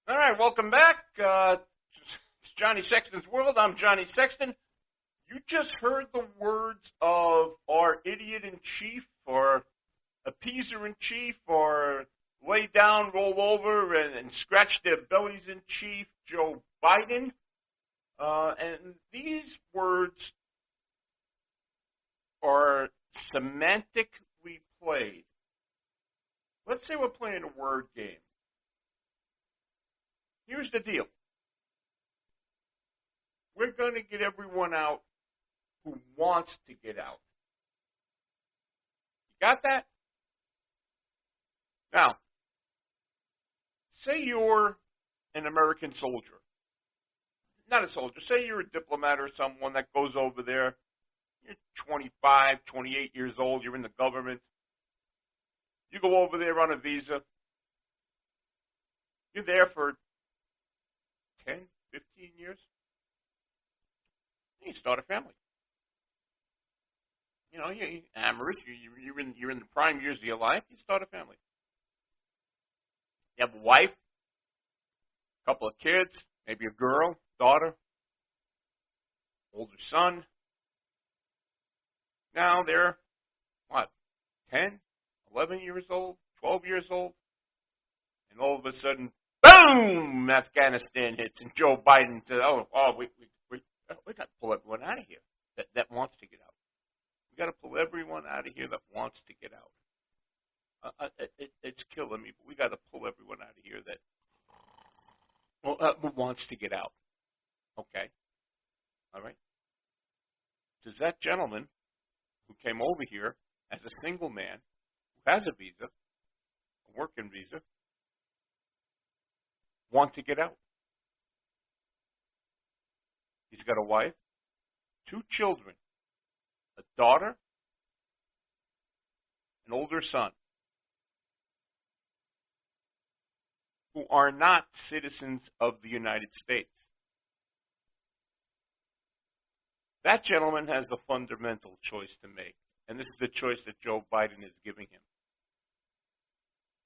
All right, welcome back. It's Johnny Sexton's World. I'm Johnny Sexton. You just heard the words of our idiot-in-chief, or appeaser-in-chief, or lay down, roll over, and scratch their bellies-in-chief, Joe Biden. And these words are semantically played. Let's say we're playing a word game. Here's the deal. We're going to get everyone out who wants to get out. You got that? Now, say you're an American soldier. Not a soldier. Say you're a diplomat or someone that goes over there. You're 25, 28 years old. You're in the government. You go over there on a visa. You're there for 10, 15 years. You start a family. You know, you're amorous. You're in the prime years of your life. You start a family. You have a wife, a couple of kids, maybe a girl, daughter, older son. Now they're, 10, 11 years old, 12 years old, and all of a sudden, boom, Afghanistan hits, and Joe Biden says, we got to pull everyone out of here that wants to get out. We got to pull everyone out of here that wants to get out. It's killing me, but we got to pull everyone out of here that wants to get out. Okay. All right. Does that gentleman who came over here as a single man, who has a visa, a working visa, want to get out? He's got a wife, 2 children, a daughter, an older son, who are not citizens of the United States. That gentleman has a fundamental choice to make, and this is the choice that Joe Biden is giving him.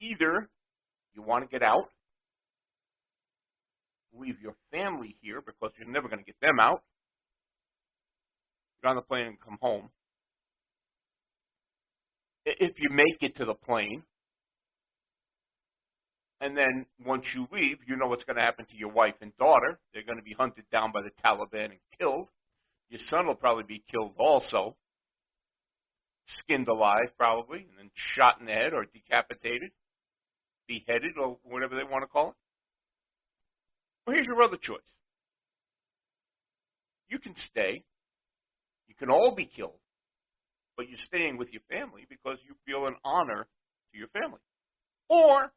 Either you want to get out, leave your family here because you're never going to get them out, get on the plane and come home. If you make it to the plane, and then once you leave, you know what's going to happen to your wife and daughter. They're going to be hunted down by the Taliban and killed. Your son will probably be killed also, skinned alive probably, and then shot in the head or decapitated, beheaded, or whatever they want to call it. Well, here's your other choice. You can stay. You can all be killed, but you're staying with your family because you feel an honor to your family. Or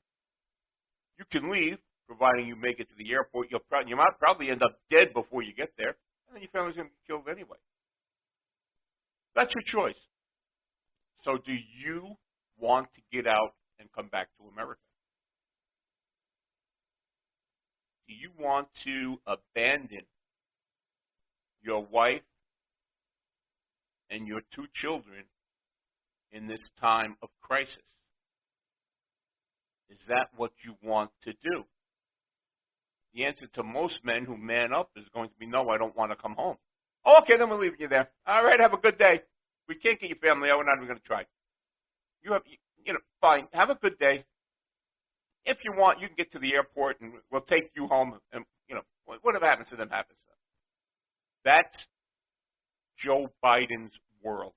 you can leave, providing you make it to the airport. You might probably end up dead before you get there, and then your family's going to be killed anyway. That's your choice. So do you want to get out and come back to America? Do you want to abandon your wife and your 2 children in this time of crisis? Is that what you want to do? The answer to most men who man up is going to be, no, I don't want to come home. Oh, okay, then we're leaving you there. All right, have a good day. We can't get your family out. We're not even going to try. Fine. Have a good day. If you want, you can get to the airport and we'll take you home. And, whatever happens to them happens to them. That's Joe Biden's world.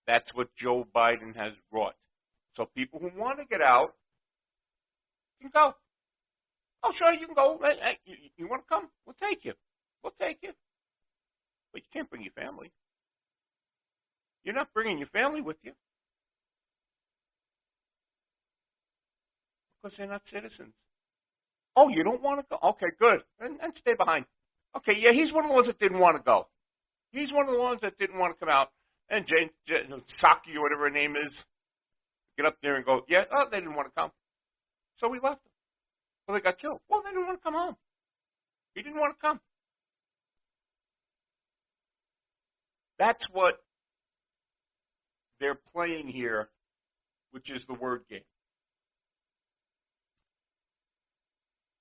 That's what Joe Biden has brought. So people who want to get out can go. Oh, sure, you can go. Hey, you want to come? We'll take you. We'll take you. But you can't bring your family. You're not bringing your family with you. Because they're not citizens. Oh, you don't want to go? Okay, good. And stay behind. Okay, yeah, he's one of the ones that didn't want to go. He's one of the ones that didn't want to come out. And Jane Saki or whatever her name is, get up there and go, yeah, they didn't want to come. So we left them. Well, they got killed. Well, they didn't want to come home. He didn't want to come. That's what they're playing here, which is the word game.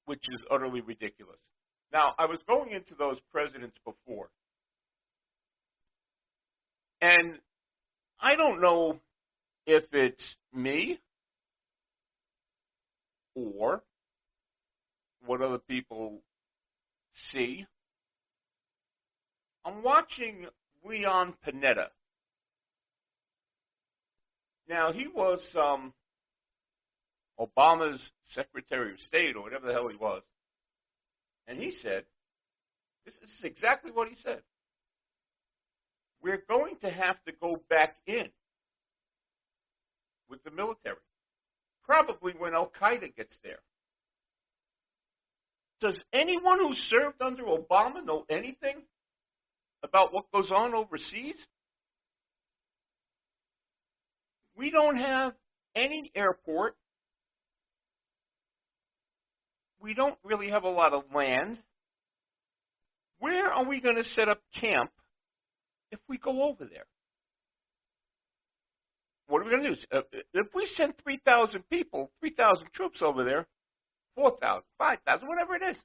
which is utterly ridiculous. Now, I was going into those presidents before, and I don't know if it's me or what other people see. I'm watching Leon Panetta. Now, he was Obama's Secretary of State or whatever the hell he was. And he said, this is exactly what he said. We're going to have to go back in with the military, probably when Al-Qaeda gets there. Does anyone who served under Obama know anything about what goes on overseas? We don't have any airport. We don't really have a lot of land. Where are we going to set up camp if we go over there? What are we going to do? If we send 3,000 people, 3,000 troops over there, 4,000, 5,000, whatever it is,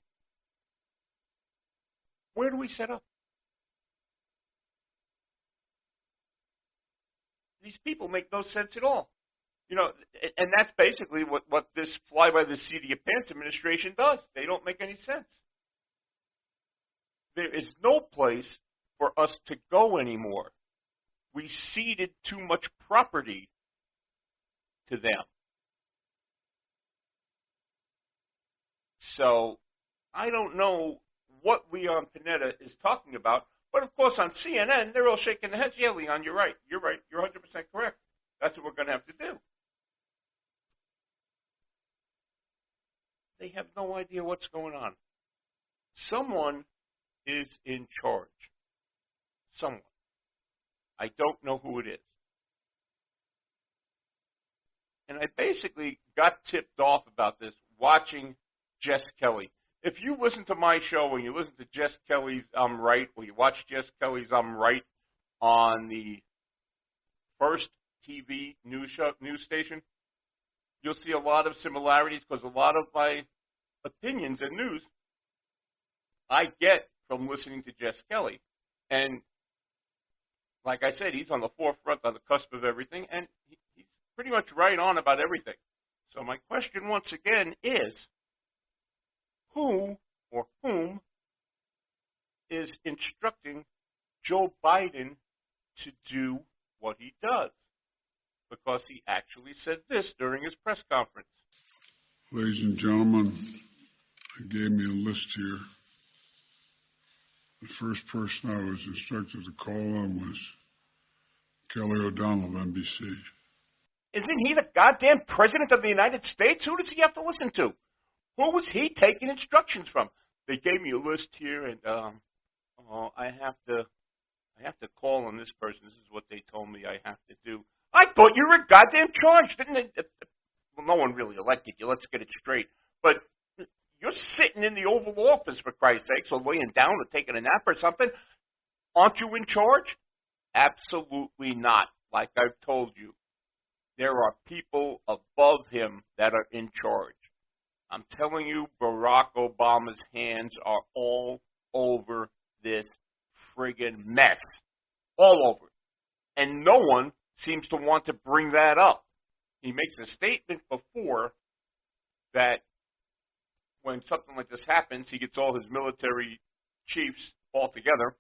where do we set up? These people make no sense at all. You know, and that's basically what this fly-by-the-seat-of-your-pants administration does. They don't make any sense. There is no place for us to go anymore. We ceded too much property to them. So I don't know what Leon Panetta is talking about. But, of course, on CNN, they're all shaking their heads. Yeah, Leon, you're right. You're right. You're 100% correct. That's what we're going to have to do. They have no idea what's going on. Someone is in charge. Someone. I don't know who it is. And I basically got tipped off about this watching Jess Kelly. If you listen to my show and you listen to Jess Kelly's I'm Right, or you watch Jess Kelly's I'm Right on the first TV news station, you'll see a lot of similarities because a lot of my opinions and news I get from listening to Jess Kelly. And like I said, he's on the forefront, on the cusp of everything, and he's pretty much right on about everything. So my question once again is, who or whom is instructing Joe Biden to do what he does? Because he actually said this during his press conference. Ladies and gentlemen, he gave me a list here. The first person I was instructed to call on was Kelly O'Donnell of NBC. Isn't he the goddamn president of the United States? Who does he have to listen to? Who was he taking instructions from? They gave me a list here, and I have to call on this person. This is what they told me I have to do. I thought you were goddamn charged, didn't it? Well, no one really elected you. Let's get it straight. But you're sitting in the Oval Office, for Christ's sakes, or laying down or taking a nap or something. Aren't you in charge? Absolutely not. Like I've told you, there are people above him that are in charge. I'm telling you, Barack Obama's hands are all over this friggin' mess. All over it. And no one seems to want to bring that up. He makes a statement before that when something like this happens, he gets all his military chiefs all together,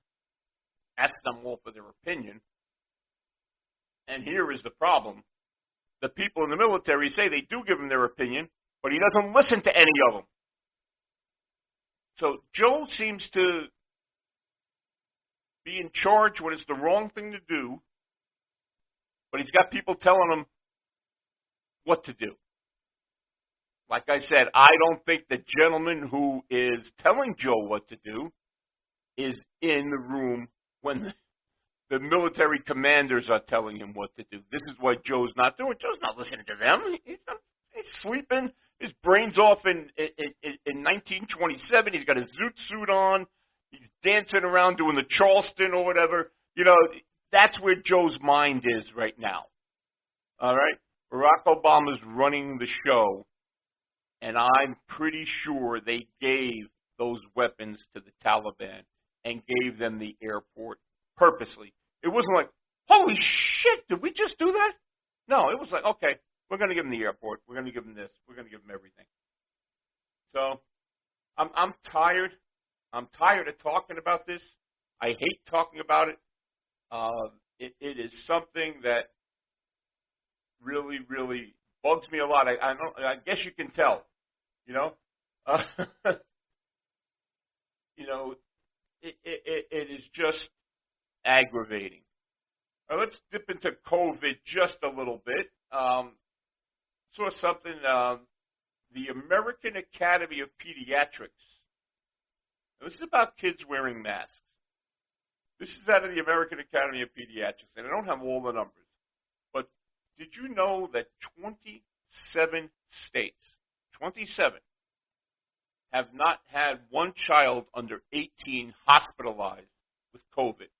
asks them all for their opinion. And here is the problem. The people in the military say they do give him their opinion, but he doesn't listen to any of them. So Joe seems to be in charge when it's the wrong thing to do, but he's got people telling him what to do. Like I said, I don't think the gentleman who is telling Joe what to do is in the room when the military commanders are telling him what to do. This is what Joe's not doing. Joe's not listening to them. He's sleeping. His brain's off in 1927. He's got a zoot suit on. He's dancing around doing the Charleston or whatever. You know, that's where Joe's mind is right now. All right? Barack Obama's running the show. And I'm pretty sure they gave those weapons to the Taliban and gave them the airport purposely. It wasn't like, holy shit, did we just do that? No, it was like, okay, we're going to give them the airport. We're going to give them this. We're going to give them everything. So I'm tired. I'm tired of talking about this. I hate talking about it. It is something that really, really bugs me a lot. I guess you can tell, you know. You know, it is just aggravating. Let's dip into COVID just a little bit. Saw something, the American Academy of Pediatrics. This is about kids wearing masks. This is out of the American Academy of Pediatrics, and I don't have all the numbers. But did you know that 27 states, 27, have not had one child under 18 hospitalized with COVID?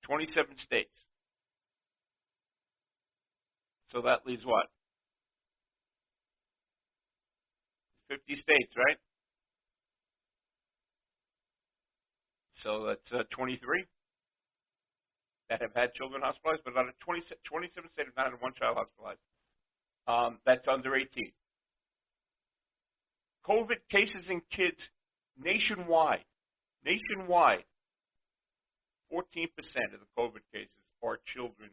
27 states. So that leaves what? 50 states, right? So that's 23 that have had children hospitalized, but out of 27 states have not had one child hospitalized. That's under 18. COVID cases in kids nationwide, 14% of the COVID cases are children.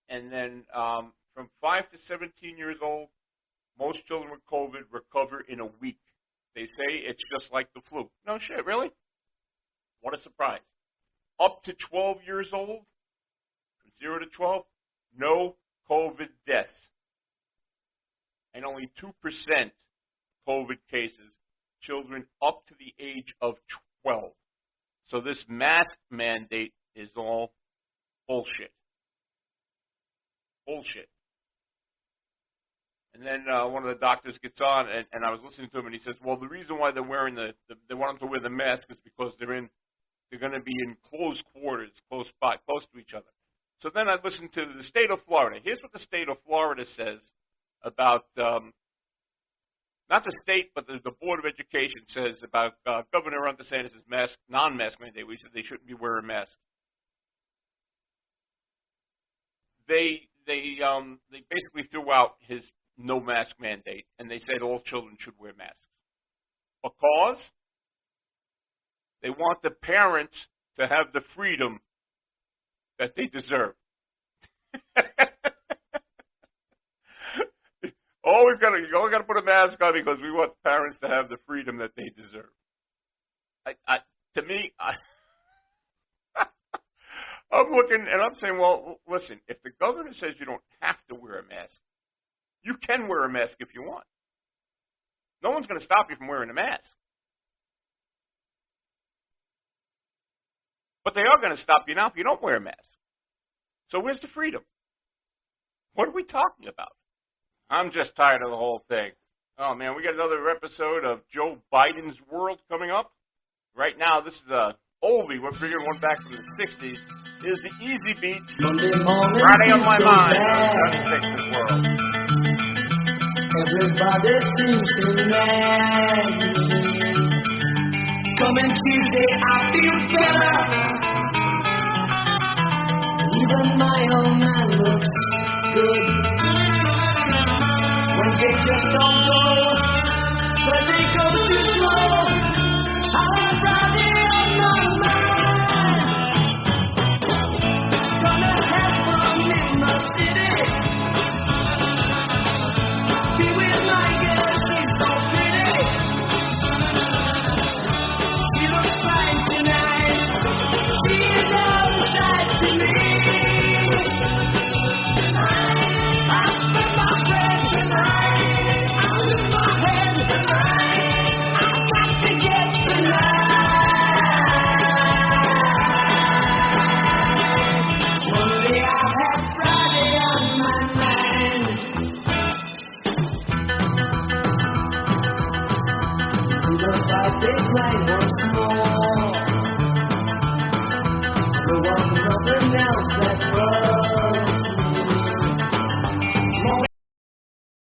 And then from 5 to 17 years old, most children with COVID recover in a week. They say it's just like the flu. No shit, really? What a surprise. Up to 12 years old, from 0 to 12, no COVID deaths. And only 2% COVID cases, children up to the age of 12. So this mask mandate is all bullshit. Bullshit. And then one of the doctors gets on, and I was listening to him, and he says, well, the reason why they're wearing they want them to wear the mask is because they're going to be in close quarters, close to each other. So then I listened to the state of Florida. Here's what the state of Florida says about, not the state, but the Board of Education says about Governor DeSantis' non-mask mandate. We said they shouldn't be wearing masks. They basically threw out his no mask mandate, and they said all children should wear masks because they want the parents to have the freedom that they deserve. You always got to put a mask on because we want parents to have the freedom that they deserve. To me, I'm looking and I'm saying, well, listen, if the governor says you don't have to wear a mask, you can wear a mask if you want. No one's going to stop you from wearing a mask. But they are going to stop you now if you don't wear a mask. So where's the freedom? What are we talking about? I'm just tired of the whole thing. Oh, man, we got another episode of Joe Biden's World coming up. Right now, this is a oldie. We're bringing one back from the 60s. Here's the Easy Beats. Friday on My Mind on Sexton's World. Everybody seems to nag me. Coming Tuesday, I feel better. Even my old man looks good. When they just don't